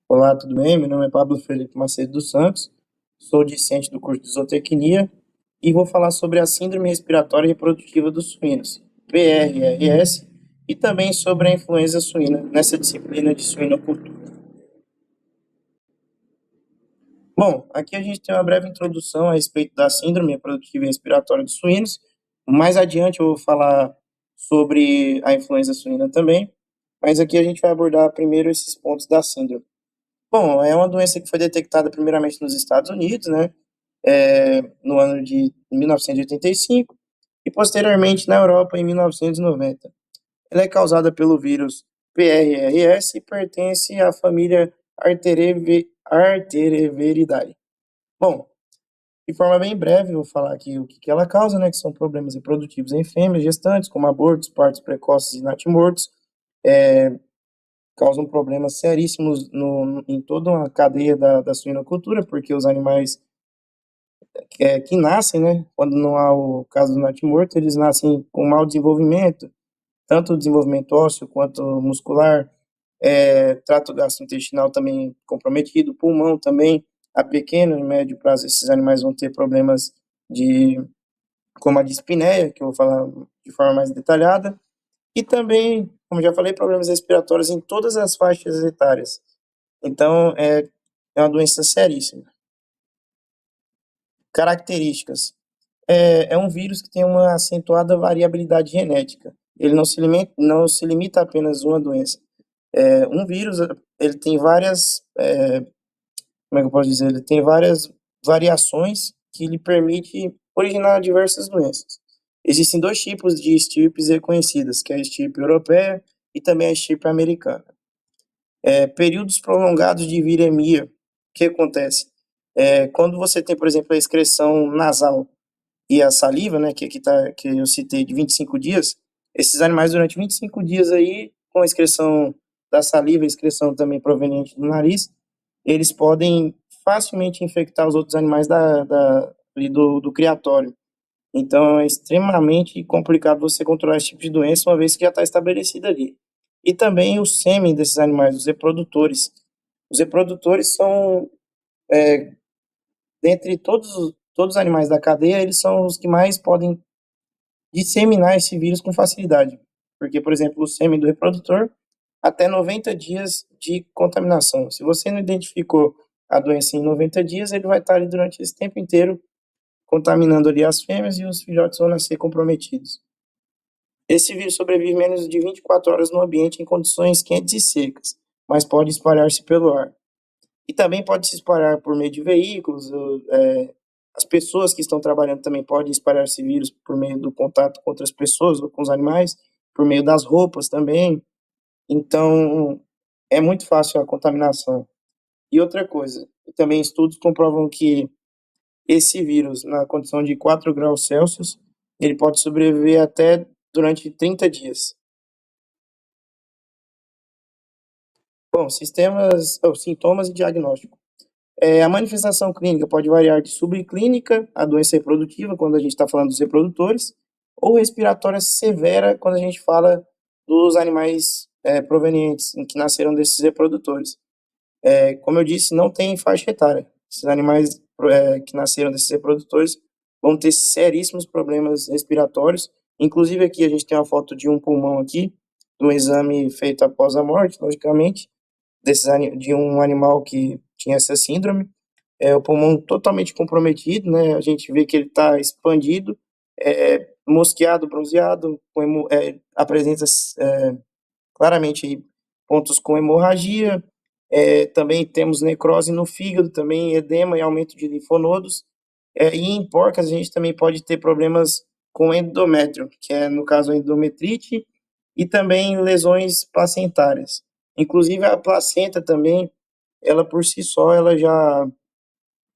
Olá, tudo bem? Meu nome é Pablo Felipe Macedo dos Santos, sou discente do curso de zootecnia e vou falar sobre a Síndrome Respiratória Reprodutiva dos Suínos, PRRS, e também sobre a influenza suína nessa disciplina de suinocultura. Bom, aqui a gente tem uma breve introdução a respeito da Síndrome Reprodutiva e Respiratória dos Suínos. Mais adiante eu vou falar sobre a influenza suína também, mas aqui a gente vai abordar primeiro esses pontos da síndrome. Bom, é uma doença que foi detectada primeiramente nos Estados Unidos, né, no ano de 1985, e posteriormente na Europa em 1990. Ela é causada pelo vírus PRRS e pertence à família Artereviridae. Bom, de forma bem breve, eu vou falar aqui o que ela causa, né, que são problemas reprodutivos em fêmeas gestantes, como abortos, partos precoces e natimortos, causam problemas seríssimos em toda uma cadeia da suinocultura, porque os animais que nascem, né, quando não há o caso do natimorto, eles nascem com mau desenvolvimento, tanto o desenvolvimento ósseo quanto muscular, trato gastrointestinal também comprometido, pulmão também, a pequeno e médio prazo esses animais vão ter problemas de, como a dispneia, que eu vou falar de forma mais detalhada, e também, como já falei, problemas respiratórios em todas as faixas etárias. Então, é uma doença seríssima. Características. É um vírus que tem uma acentuada variabilidade genética. Ele não se limita a apenas uma doença. Um vírus, ele tem várias, como é que eu posso dizer? Ele tem várias variações que lhe permite originar diversas doenças. Existem dois tipos de estirpes reconhecidas, que é a estirpe europeia e também a estirpe americana. Períodos prolongados de viremia. O que acontece? Quando você tem, por exemplo, a excreção nasal e a saliva, né, que eu citei de 25 dias, esses animais durante 25 dias aí, com a excreção da saliva e excreção também proveniente do nariz, eles podem facilmente infectar os outros animais ali do criatório. Então, é extremamente complicado você controlar esse tipo de doença, uma vez que já está estabelecida ali. E também o sêmen desses animais, os reprodutores. Os reprodutores são, dentre todos os animais da cadeia, eles são os que mais podem disseminar esse vírus com facilidade. Porque, por exemplo, o sêmen do reprodutor, até 90 dias de contaminação. Se você não identificou a doença em 90 dias, ele vai estar ali durante esse tempo inteiro contaminando ali as fêmeas e os filhotes vão nascer comprometidos. Esse vírus sobrevive menos de 24 horas no ambiente em condições quentes e secas, mas pode espalhar-se pelo ar. E também pode se espalhar por meio de veículos, as pessoas que estão trabalhando também podem espalhar esse vírus por meio do contato com outras pessoas ou com os animais, por meio das roupas também. Então, é muito fácil a contaminação. E outra coisa, também estudos comprovam que esse vírus, na condição de 4 graus Celsius, ele pode sobreviver até durante 30 dias. Bom, sintomas e diagnóstico. A manifestação clínica pode variar de subclínica, a doença reprodutiva, quando a gente está falando dos reprodutores, ou respiratória severa, quando a gente fala dos animais provenientes, que nasceram desses reprodutores. Como eu disse, não tem faixa etária. Esses animais que nasceram desses reprodutores vão ter seríssimos problemas respiratórios. Inclusive aqui a gente tem uma foto de um pulmão aqui, de um exame feito após a morte, logicamente, de um animal que tinha essa síndrome. O pulmão totalmente comprometido, né? A gente vê que ele está expandido, mosqueado, bronzeado, apresenta claramente pontos com hemorragia. Também temos necrose no fígado, também edema e aumento de linfonodos. E em porcas a gente também pode ter problemas com endométrio, que é no caso a endometrite, e também lesões placentárias. Inclusive a placenta também, ela por si só, ela já,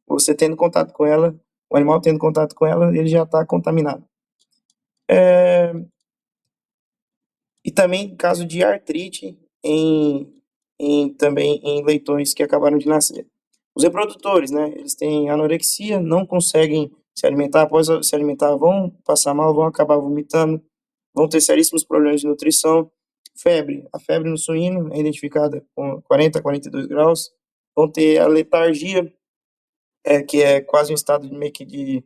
você tendo contato com ela, o animal tendo contato com ela, ele já está contaminado. E também caso de artrite também em leitões que acabaram de nascer. Os reprodutores, né, eles têm anorexia, não conseguem se alimentar, após se alimentar vão passar mal, vão acabar vomitando, vão ter seríssimos problemas de nutrição. Febre, a febre no suíno é identificada com 40 a 42 graus, vão ter a letargia, que é quase um estado de meio que de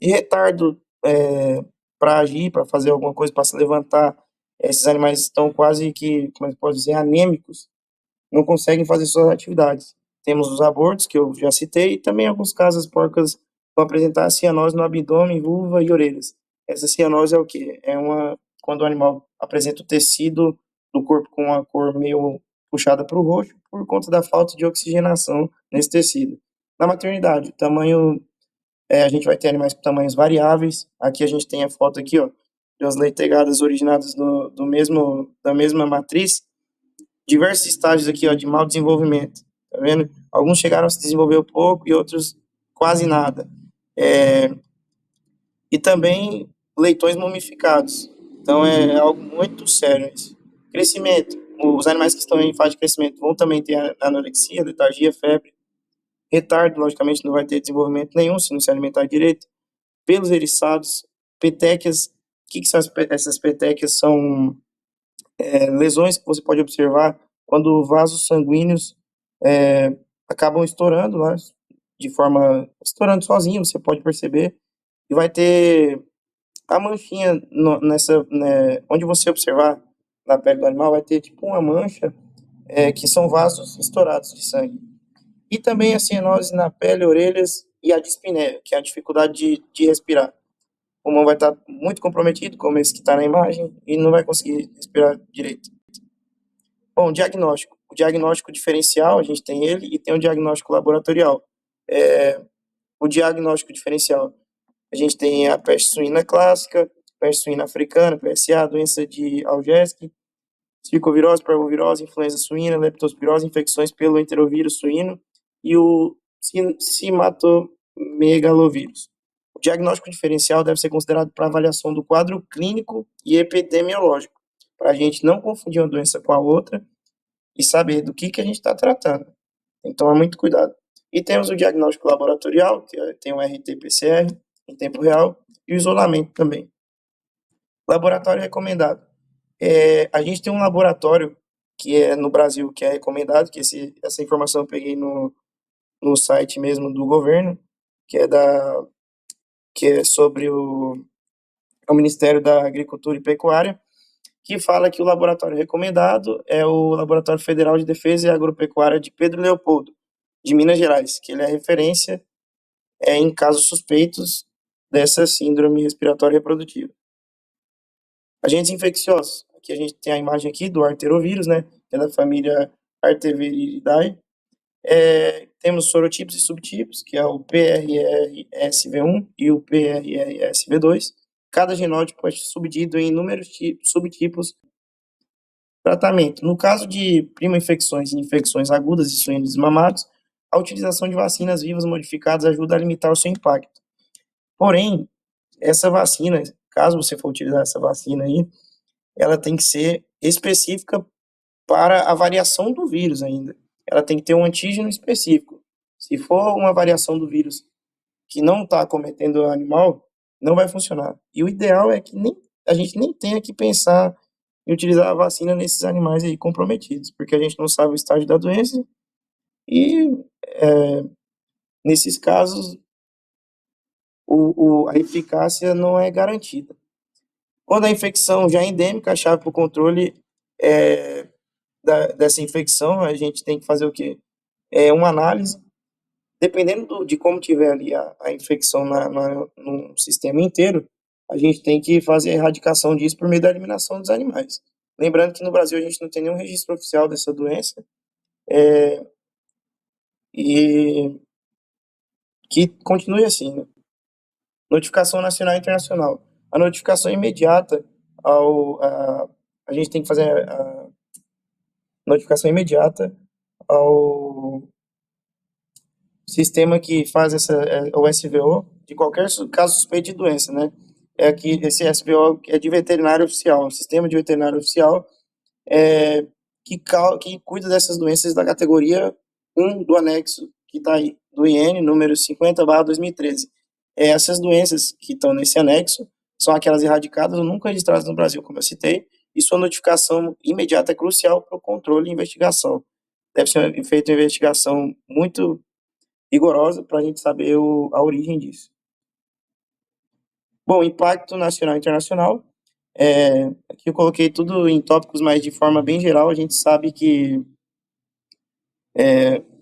retardo para agir, para fazer alguma coisa, para se levantar. Esses animais estão quase que, como é que pode dizer, anêmicos, não conseguem fazer suas atividades. Temos os abortos, que eu já citei, e também em alguns casos as porcas vão apresentar cianose no abdômen, vulva e orelhas. Essa cianose é o quê? É uma quando o animal apresenta o tecido do corpo com a cor meio puxada para o roxo por conta da falta de oxigenação nesse tecido. Na maternidade, o tamanho, a gente vai ter animais com tamanhos variáveis. Aqui a gente tem a foto aqui, ó, de umas leitegadas originadas da mesma matriz, diversos estágios aqui, ó, de mau desenvolvimento, tá vendo? Alguns chegaram a se desenvolver um pouco e outros quase nada. É, e também leitões mumificados. Então é algo muito sério isso. Crescimento. Os animais que estão em fase de crescimento vão também ter anorexia, letargia, febre, retardo, logicamente não vai ter desenvolvimento nenhum se não se alimentar direito. Pelos eriçados, petequias. O que, que são essas petequias? São lesões que você pode observar quando vasos sanguíneos acabam estourando, né, estourando sozinho, você pode perceber, e vai ter a manchinha né, onde você observar na pele do animal, vai ter tipo uma mancha que são vasos estourados de sangue. E também a cianose na pele, orelhas e a dispneia, que é a dificuldade de respirar. O pulmão vai estar muito comprometido, como esse que está na imagem, e não vai conseguir respirar direito. Bom, diagnóstico. O diagnóstico diferencial, a gente tem ele, e tem o diagnóstico laboratorial. O diagnóstico diferencial, a gente tem a peste suína clássica, peste suína africana, PSA, doença de Algeski, circovirose, parvovirose, influenza suína, leptospirose, infecções pelo enterovírus suíno e o cimatomegalovírus. O diagnóstico diferencial deve ser considerado para avaliação do quadro clínico e epidemiológico, para a gente não confundir uma doença com a outra e saber do que a gente está tratando. Tem que tomar muito cuidado. E temos o diagnóstico laboratorial, que tem o RT-PCR em tempo real, e o isolamento também. Laboratório recomendado. A gente tem um laboratório que é no Brasil, que é recomendado, que essa informação eu peguei no site mesmo do governo, que é, que é sobre o Ministério da Agricultura e Pecuária, que fala que o laboratório recomendado é o Laboratório Federal de Defesa e Agropecuária de Pedro Leopoldo, de Minas Gerais, que ele é referência em casos suspeitos dessa síndrome respiratória reprodutiva. Agentes infecciosos. Aqui a gente tem a imagem aqui do arterovírus, né, que é da família Arteviridae. Temos sorotipos e subtipos, que é o PRRSV1 e o PRRSV2. Cada genótipo é subdividido em inúmeros subtipos. Tratamento. No caso de primo-infecções e infecções agudas de suínos desmamados, a utilização de vacinas vivas modificadas ajuda a limitar o seu impacto. Porém, essa vacina, caso você for utilizar essa vacina aí, ela tem que ser específica para a variação do vírus ainda. Ela tem que ter um antígeno específico. Se for uma variação do vírus que não está acometendo o animal, não vai funcionar. E o ideal é que a gente nem tenha que pensar em utilizar a vacina nesses animais aí comprometidos, porque a gente não sabe o estágio da doença e, nesses casos, a eficácia não é garantida. Quando a infecção já é endêmica, a chave para o controle dessa infecção, a gente tem que fazer o quê? Uma análise, dependendo de como tiver ali a infecção no sistema inteiro, a gente tem que fazer a erradicação disso por meio da eliminação dos animais. Lembrando que no Brasil a gente não tem nenhum registro oficial dessa doença, e que continue assim, né? Notificação nacional e internacional. A notificação imediata a gente tem que fazer a notificação imediata ao sistema que faz o SVO de qualquer caso suspeito de doença, né? Que esse SVO é de veterinário oficial, um sistema de veterinário oficial que cuida dessas doenças da categoria 1 do anexo que está aí, do IN, número 50/2013. Essas doenças que estão nesse anexo são aquelas erradicadas ou nunca registradas no Brasil, como eu citei, e sua notificação imediata é crucial para o controle e investigação. deve ser feita uma investigação muito rigorosa para a gente saber a origem disso. Bom, impacto nacional e internacional. Aqui eu coloquei tudo em tópicos, mas de forma bem geral, a gente sabe que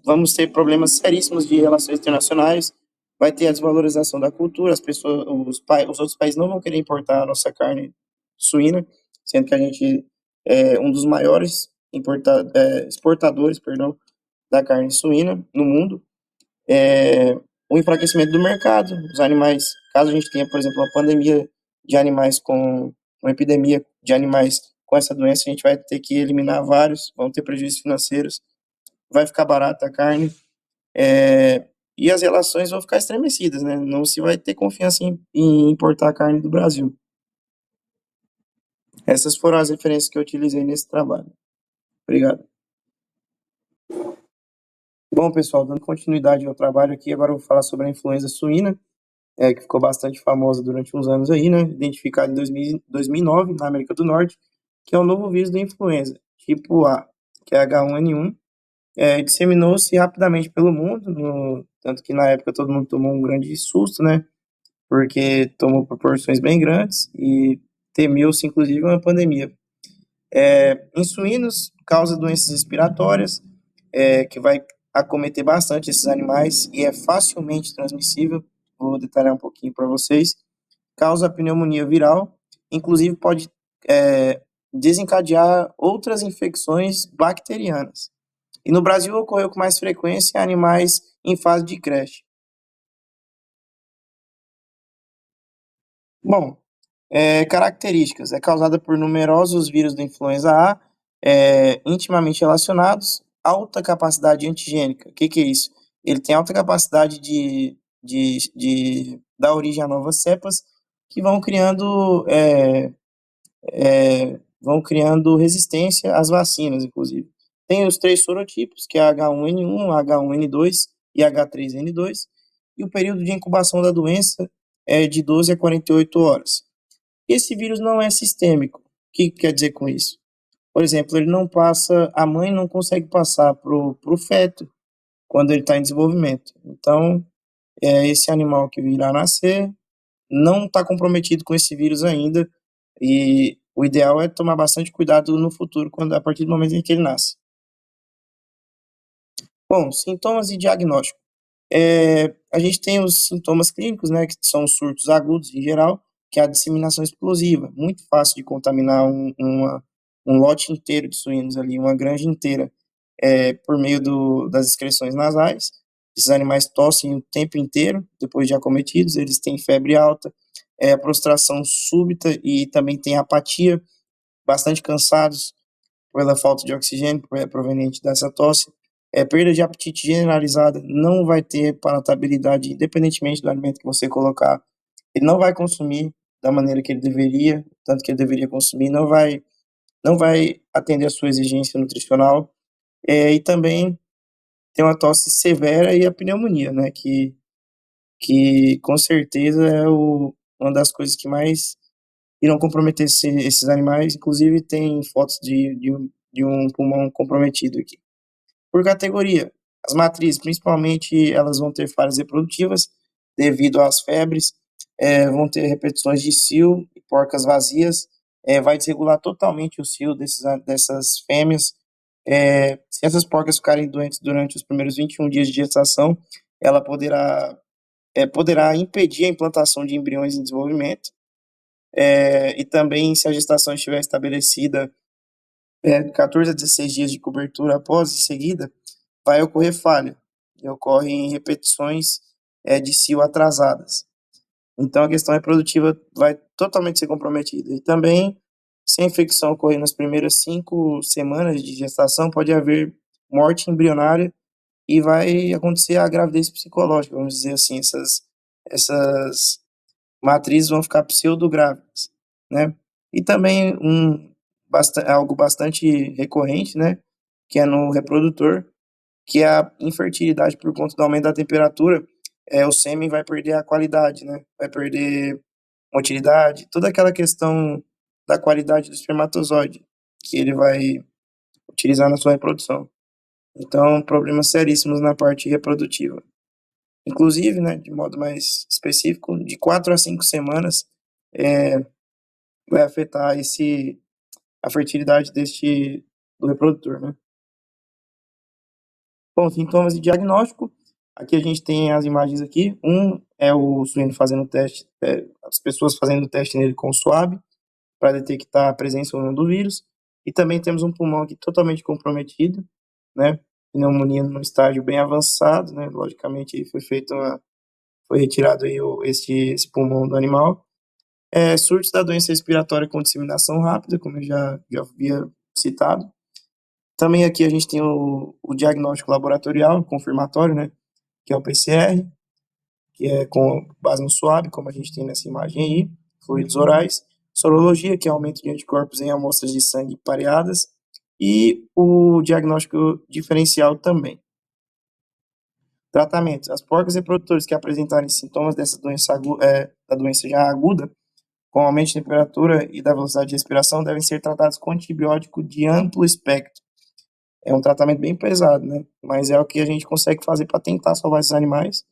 vamos ter problemas seríssimos de relações internacionais, vai ter a desvalorização da cultura, as pessoas, os outros países não vão querer importar a nossa carne suína, sendo que a gente é um dos maiores exportadores, perdão, da carne suína no mundo. O enfraquecimento do mercado, os animais, caso a gente tenha, por exemplo, uma pandemia de animais uma epidemia de animais com essa doença, a gente vai ter que eliminar vários, vão ter prejuízos financeiros, vai ficar barata a carne, e as relações vão ficar estremecidas, né? Não se vai ter confiança em importar carne do Brasil. Essas foram as referências que eu utilizei nesse trabalho. Obrigado. Bom, pessoal, dando continuidade ao trabalho aqui, agora eu vou falar sobre a influenza suína, que ficou bastante famosa durante uns anos aí, né? Identificada em 2009 na América do Norte, que é o novo vírus da influenza, tipo A, que é H1N1, disseminou-se rapidamente pelo mundo, tanto que na época todo mundo tomou um grande susto, né? Porque tomou proporções bem grandes e temeu-se, inclusive, uma pandemia. Em suínos, causa doenças respiratórias, que vai acometer bastante esses animais e é facilmente transmissível. Vou detalhar um pouquinho para vocês. Causa pneumonia viral, inclusive pode desencadear outras infecções bacterianas. E no Brasil ocorreu com mais frequência em animais em fase de creche. Bom, características. É causada por numerosos vírus da influenza A, intimamente relacionados, alta capacidade antigênica. O que que é isso? Ele tem alta capacidade de dar origem a novas cepas que vão criando resistência às vacinas, inclusive. Tem os três sorotipos, que é H1N1, H1N2 e H3N2, e o período de incubação da doença é de 12 a 48 horas. Esse vírus não é sistêmico. O que quer dizer com isso? Por exemplo, ele não passa, a mãe não consegue passar para o feto quando ele está em desenvolvimento. Então, esse animal que virá nascer não está comprometido com esse vírus ainda e o ideal é tomar bastante cuidado no futuro, a partir do momento em que ele nasce. Bom, sintomas e diagnóstico. A gente tem os sintomas clínicos, né, que são os surtos agudos em geral, que é a disseminação explosiva, muito fácil de contaminar um lote inteiro de suínos ali, uma granja inteira, por meio das excreções nasais. Esses animais tossem o tempo inteiro, depois de acometidos, eles têm febre alta, prostração súbita e também tem apatia, bastante cansados pela falta de oxigênio proveniente dessa tosse. Perda de apetite generalizada, não vai ter palatabilidade, independentemente do alimento que você colocar. Ele não vai consumir da maneira que ele deveria, tanto que ele deveria consumir, não vai atender a sua exigência nutricional. E também tem uma tosse severa e a pneumonia, né, que com certeza é uma das coisas que mais irão comprometer esses animais. Inclusive, tem fotos de um pulmão comprometido aqui. Por categoria, as matrizes, principalmente, elas vão ter falhas reprodutivas devido às febres, vão ter repetições de cio e porcas vazias, vai desregular totalmente o cio dessas fêmeas. Se essas porcas ficarem doentes durante os primeiros 21 dias de gestação, ela poderá impedir a implantação de embriões em desenvolvimento, e também, se a gestação estiver estabelecida 14 a 16 dias de cobertura após em seguida, vai ocorrer falha, e ocorrem repetições de cio atrasadas. Então, a questão reprodutiva vai totalmente ser comprometida. E também, se a infecção ocorrer nas primeiras 5 semanas de gestação, pode haver morte embrionária e vai acontecer a gravidez psicológica, vamos dizer assim, essas matrizes vão ficar pseudográvidas, né? E também algo bastante recorrente, né, que é no reprodutor, que é a infertilidade por conta do aumento da temperatura. O sêmen vai perder a qualidade, né? Vai perder motilidade, toda aquela questão da qualidade do espermatozoide que ele vai utilizar na sua reprodução. Então, problemas seríssimos na parte reprodutiva. Inclusive, né, de modo mais específico, de 4 a 5 semanas é, vai afetar a fertilidade do reprodutor, né? Bom, sintomas de diagnóstico. Aqui a gente tem as imagens aqui. Um é o suíno fazendo o teste, as pessoas fazendo o teste nele com suave para detectar a presença ou não do vírus. E também temos um pulmão aqui totalmente comprometido, né? Pneumonia no estágio bem avançado, né? Logicamente foi retirado aí esse pulmão do animal. Surtos da doença respiratória com disseminação rápida, como eu já havia citado. Também aqui a gente tem o diagnóstico laboratorial, confirmatório, né? Que é o PCR, que é com base no suave, como a gente tem nessa imagem aí, fluidos orais. Sorologia, que é aumento de anticorpos em amostras de sangue pareadas. E o diagnóstico diferencial também. Tratamentos. As porcas reprodutores que apresentarem sintomas dessa da doença já aguda, com aumento de temperatura e da velocidade de respiração, devem ser tratados com antibiótico de amplo espectro. É um tratamento bem pesado, né? Mas é o que a gente consegue fazer para tentar salvar esses animais.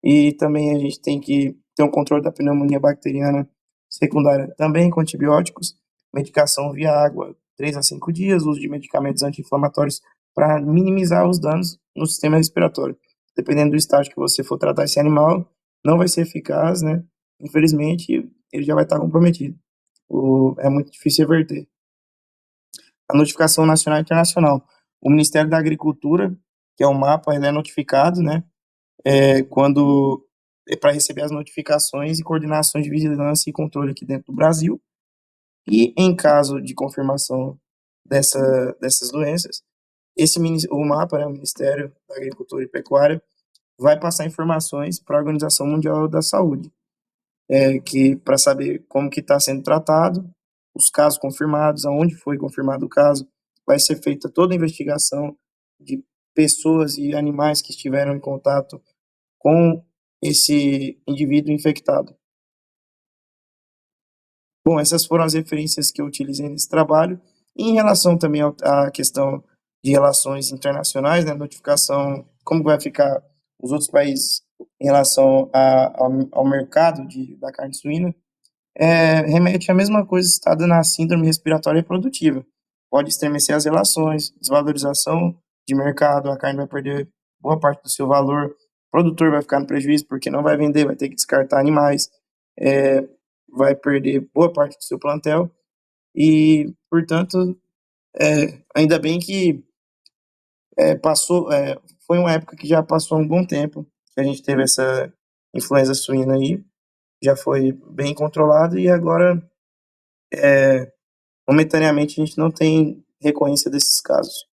E também a gente tem que ter um controle da pneumonia bacteriana secundária também com antibióticos, medicação via água, 3 a 5 dias, uso de medicamentos anti-inflamatórios para minimizar os danos no sistema respiratório. Dependendo do estágio que você for tratar esse animal, não vai ser eficaz, né? Infelizmente, ele já vai estar comprometido. É muito difícil reverter. A notificação nacional e internacional. O Ministério da Agricultura, que é o mapa, ele é notificado, né? Quando para receber as notificações e coordenações de vigilância e controle aqui dentro do Brasil. E em caso de confirmação dessas doenças, o MAPA, né, o Ministério da Agricultura e Pecuária, vai passar informações para a Organização Mundial da Saúde, que para saber como que está sendo tratado, os casos confirmados, aonde foi confirmado o caso, vai ser feita toda a investigação de pessoas e animais que estiveram em contato com esse indivíduo infectado. Bom, essas foram as referências que eu utilizei nesse trabalho. E em relação também à questão de relações internacionais, né, notificação, como vai ficar os outros países em relação ao mercado da carne suína, remete à mesma coisa citada na síndrome respiratória reprodutiva. Pode estremecer as relações, desvalorização de mercado, a carne vai perder boa parte do seu valor, o produtor vai ficar no prejuízo porque não vai vender, vai ter que descartar animais, é, vai perder boa parte do seu plantel e, portanto, ainda bem que passou, foi uma época que já passou um bom tempo que a gente teve essa influenza suína aí, já foi bem controlado e agora momentaneamente a gente não tem recorrência desses casos.